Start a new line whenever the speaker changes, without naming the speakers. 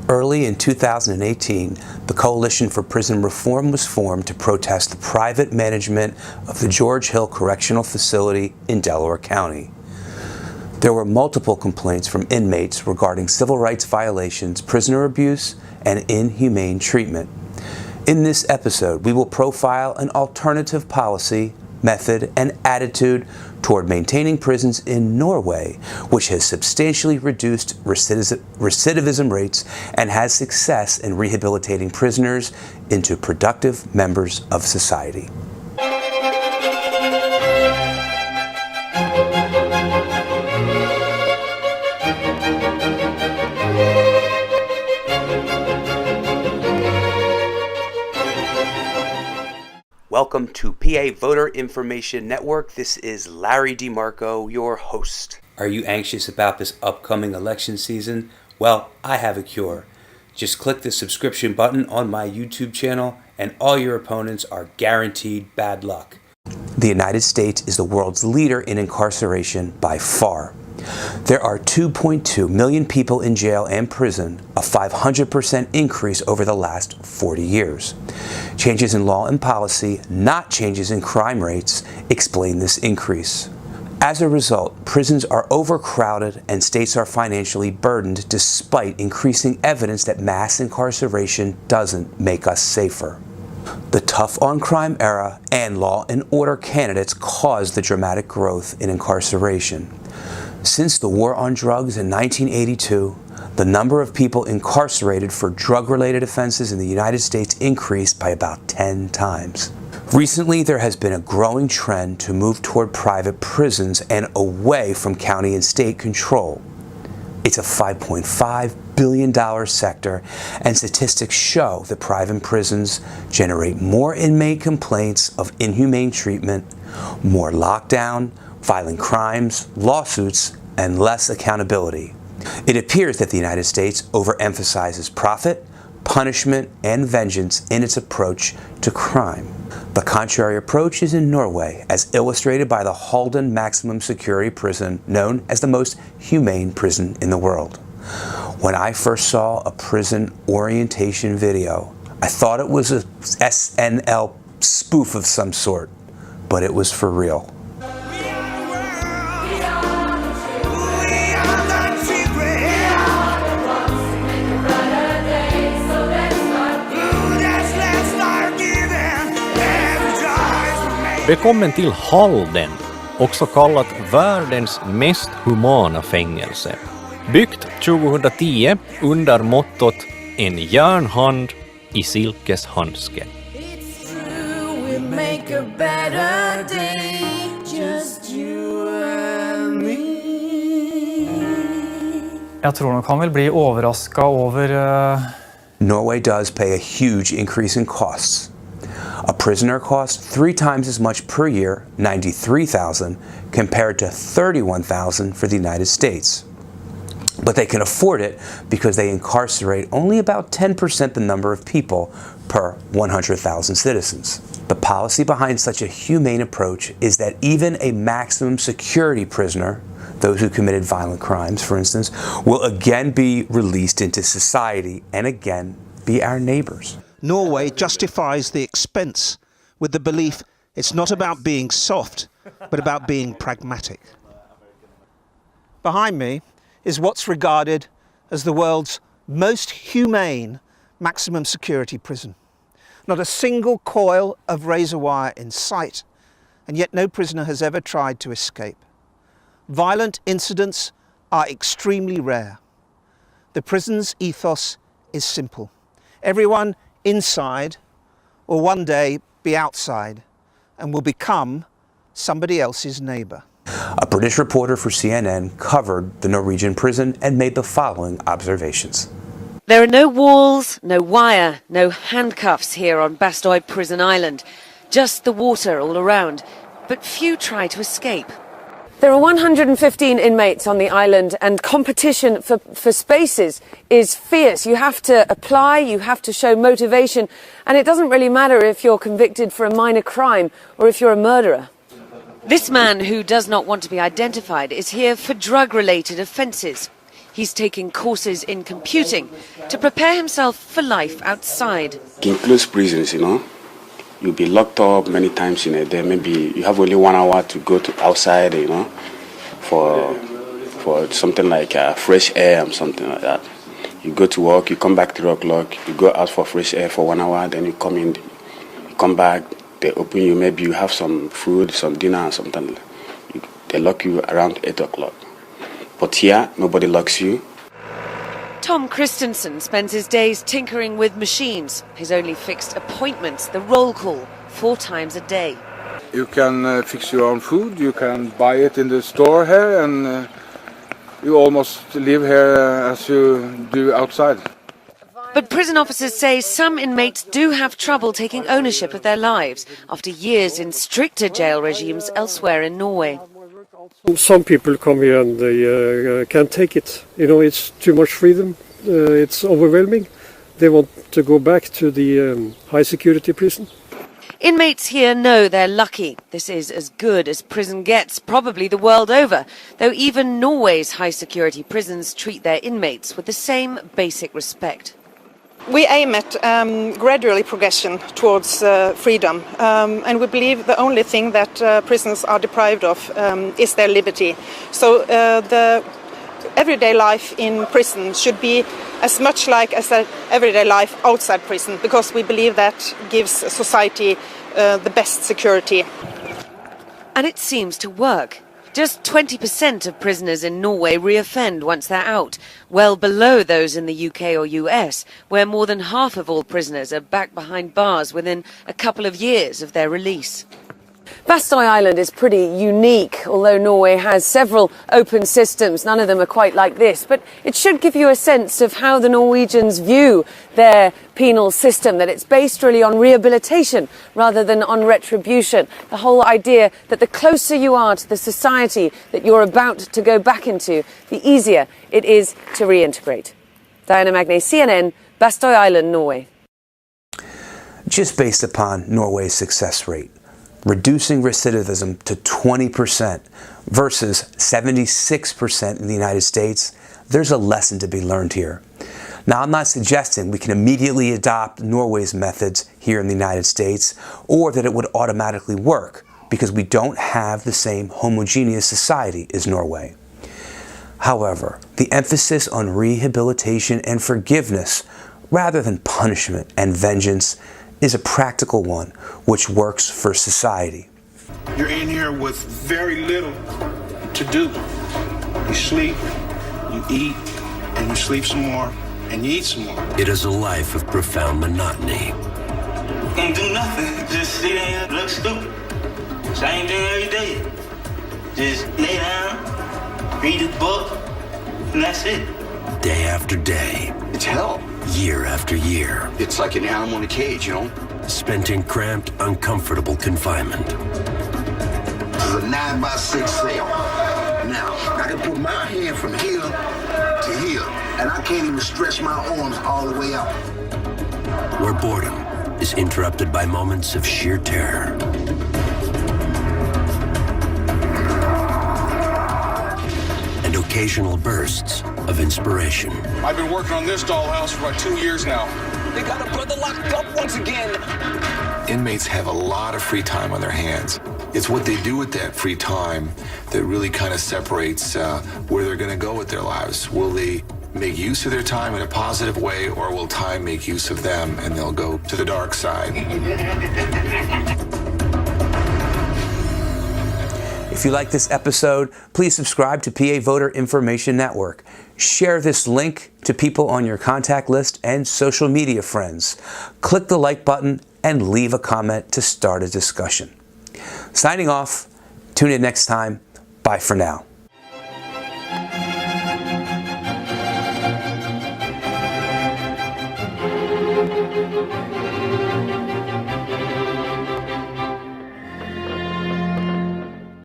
Early in 2018, the Coalition for Prison Reform was formed to protest the private management of the George Hill Correctional Facility in Delaware County. There were multiple complaints from inmates regarding civil rights violations, prisoner abuse, and inhumane treatment. In this episode, we will profile an alternative policy, method, and attitude toward maintaining prisons in Norway, which has substantially reduced recidivism rates and has success in rehabilitating prisoners into productive members of society. Welcome to PA Voter Information Network. This is Larry DeMarco, your host. Are you anxious about this upcoming election season? Well, I have a cure. Just click the subscription button on my YouTube channel and all your opponents are guaranteed bad luck. The United States is the world's leader in incarceration by far. There are 2.2 million people in jail and prison, a 500% increase over the last 40 years. Changes in law and policy, not changes in crime rates, explain this increase. As a result, prisons are overcrowded and states are financially burdened despite increasing evidence that mass incarceration doesn't make us safer. The tough on crime era and law and order candidates caused the dramatic growth in incarceration. Since the war on drugs in 1982, the number of people incarcerated for drug-related offenses in the United States increased by about 10 times. Recently, there has been a growing trend to move toward private prisons and away from county and state control. It's a $5.5 billion sector, and statistics show that private prisons generate more inmate complaints of inhumane treatment, more lockdown, violent crimes, lawsuits, and less accountability. It appears that the United States overemphasizes profit, punishment, and vengeance in its approach to crime. The contrary approach is in Norway, as illustrated by the Halden Maximum Security Prison, known as the most humane prison in the world. When I first saw a prison orientation video, I thought it was a SNL spoof of some sort, but it was for real.
Välkommen till Halden, också kallat världens mest humana fängelse. Byggt 2010 under mottot En järnhand i silkeshandske.
Jag tror nog han vill bli överraskad över
Norway does pay a huge increase in costs. A prisoner costs 3 times as much per year, $93,000, compared to $31,000 for the United States. But they can afford it because they incarcerate only about 10% the number of people per 100,000 citizens. The policy behind such a humane approach is that even a maximum security prisoner, those who committed violent crimes, for instance, will again be released into society and again be our neighbors.
Norway justifies the expense with the belief it's not about being soft, but about being pragmatic. Behind me is what's regarded as the world's most humane maximum security prison. Not a single coil of razor wire in sight, and yet no prisoner has ever tried to escape. Violent incidents are extremely rare. The prison's ethos is simple. Everyone inside will one day be outside and will become somebody else's neighbor.
A British reporter for CNN covered the Norwegian prison and made the following observations.
There are no walls, no wire, no handcuffs here on Bastøy Prison Island. Just the water all around. But few try to escape. There are 115 inmates on the island and competition for spaces is fierce. You have to apply, you have to show motivation, and it doesn't really matter if you're convicted for a minor crime or if you're a murderer. This man, who does not want to be identified, is here for drug-related offences. He's taking courses in computing to prepare himself for life outside.
In close prisons, you'll be locked up many times in a day. Maybe you have only 1 hour to go to outside, for something like fresh air or something like that. You go to work, you come back 3 o'clock, you go out for fresh air for 1 hour, then you come in, you come back, they open you, maybe you have some food, some dinner or something. They lock you around 8 o'clock. But here, nobody locks you.
Tom Christensen spends his days tinkering with machines. His only fixed appointments, the roll call, 4 times a day.
You can fix your own food, you can buy it in the store here, and you almost live here as you do outside.
But prison officers say some inmates do have trouble taking ownership of their lives after years in stricter jail regimes elsewhere in Norway.
Some people come here and they can't take it. It's too much freedom. It's overwhelming. They want to go back to the high security prison.
Inmates here know they're lucky. This is as good as prison gets, probably the world over, though even Norway's high-security prisons treat their inmates with the same basic respect.
We aim at gradually progression towards freedom, and we believe the only thing that prisons are deprived of is their liberty. So the everyday life in prison should be as much like as the everyday life outside prison, because we believe that gives society the best security.
And it seems to work. Just 20% of prisoners in Norway reoffend once they're out, well below those in the UK or US, where more than half of all prisoners are back behind bars within a couple of years of their release. Bastøy Island is pretty unique, although Norway has several open systems. None of them are quite like this, but it should give you a sense of how the Norwegians view their penal system, that it's based really on rehabilitation rather than on retribution. The whole idea that the closer you are to the society that you're about to go back into, the easier it is to reintegrate. Diana Magne, CNN, Bastøy Island, Norway.
Just based upon Norway's success rate, reducing recidivism to 20% versus 76% in the United States, there's a lesson to be learned here. Now, I'm not suggesting we can immediately adopt Norway's methods here in the United States, or that it would automatically work, because we don't have the same homogeneous society as Norway. However, the emphasis on rehabilitation and forgiveness, rather than punishment and vengeance, is a practical one which works for society.
You're in here with very little to do. You sleep, you eat, and you sleep some more, and you eat some more.
It is a life of profound monotony.
Can't do nothing, just sit there and look stupid. Same thing every day. Just lay down, read a book, and that's it.
Day after day.
It's hell.
Year after year.
It's like an animal in a cage,
Spent in cramped, uncomfortable confinement.
This is a 9x6 cell. Now, I can put my hand from here to here, and I can't even stretch my arms all the way out.
Where boredom is interrupted by moments of sheer terror. And occasional bursts of inspiration.
I've been working on this dollhouse for about 2 years now.
They got a brother locked up once again.
Inmates have a lot of free time on their hands. It's what they do with that free time that really kind of separates where they're going to go with their lives. Will they make use of their time in a positive way, or will time make use of them and they'll go to the dark side?
If you like this episode, please subscribe to PA Voter Information Network. Share this link to people on your contact list and social media friends. Click the like button and leave a comment to start a discussion. Signing off. Tune in next time. Bye for now.